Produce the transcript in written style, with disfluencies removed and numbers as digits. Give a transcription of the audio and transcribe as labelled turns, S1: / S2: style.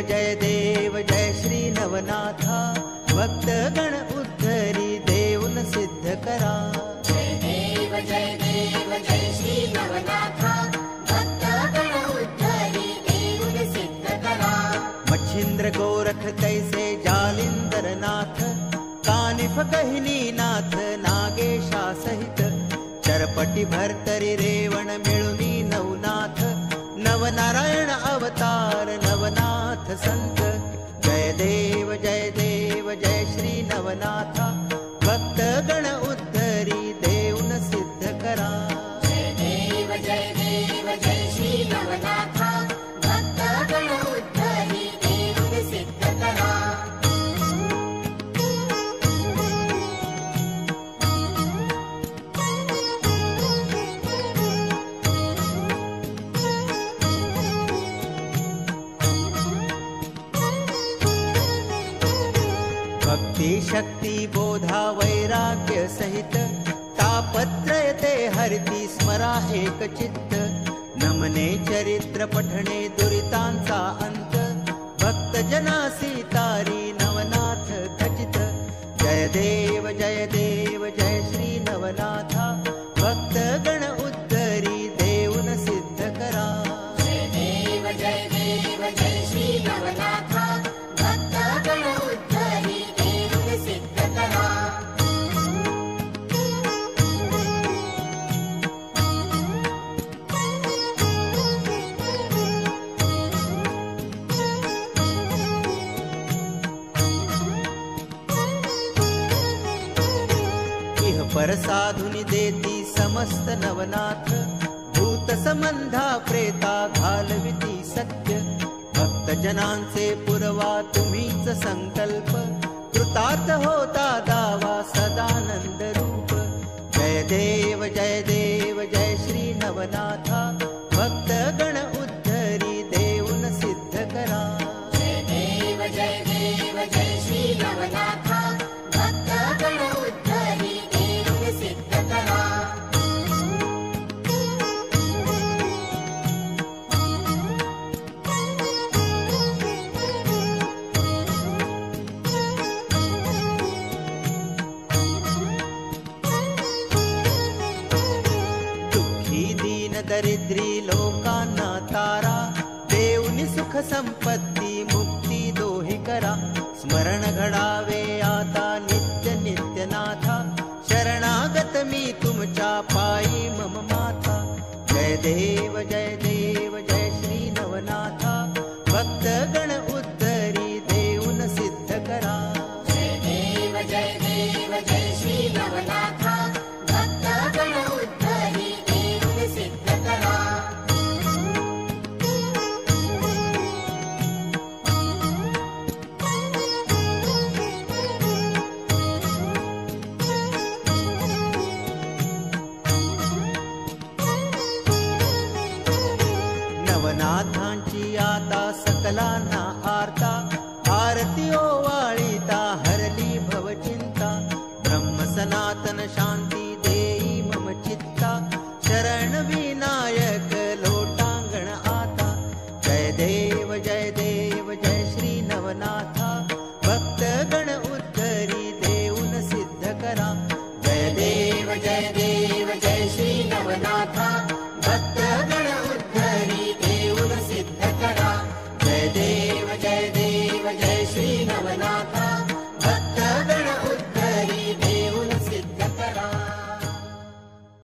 S1: देव जय श्री नवनाथा भक्त गण उद्धरी देऊन सिद्ध करा
S2: जय देव जय श्री नवनाथा भक्त गण उद्धरी देऊन सिद्ध करा
S1: मच्छिंद्र गोरख तैसे जालिंदर नाथ कानिफ गहिनी नाथ नागेशा सहित चरपटी भरतरी रेवण मिळुनी नवनाथ नवनारायण अवतार नवनाथ संत जय देव जय श्री नवनाथा भक्त गण उद्धरी देऊन सिद्ध करा
S2: जय देव जय श्री नवनाथा भक्त गण उद्धरी देऊन सिद्ध करा
S1: भक्ति शक्ति बोधा वैराग्य सहित तापत्रय ते हरती स्मरा एक चित्त नमने चरित्र पठणे दुरितांचा अंत भक्त जनासी तारी नवनाथ खचित जय देव जय श्री नवनाथा भक्त गण उद्धरी देऊन सिद्ध करा
S2: जय देव जय श्री नवनाथा भक्त गण उद्धरी देऊन सिद्ध करा
S1: इह पर साधुनी देती समस्त नवनाथ भूत संबंधा प्रेता घालविती सत्य भक्त जनांचे पुरवा तुम्हीच संकल्प कृतार्थ होता दावा सदानंद रूप जय देव जय श्री नवनाथा भक्त गण उद्धरी देऊन सिद्ध करा
S2: जय देव जय श्री नवनाथा भक्त गण उद्धरी देऊन सिद्ध करा
S1: दुःखी दीन दरिद्री लोकांना तारा देऊनी सुख संपत्ती मुक्ती दोही करा स्मरण घडावे आता नित्य नित्य नाथा शरणागत मी तुमच्या पायी मम माथा जय देव जय श्री नवनाथा भक्त गण उद्धरी देऊन सिद्ध करा
S2: जय देव जय श्री नवनाथा भक्त गण उद्धरी देऊन सिद्ध करा
S1: नवनाथांची आता सकलांना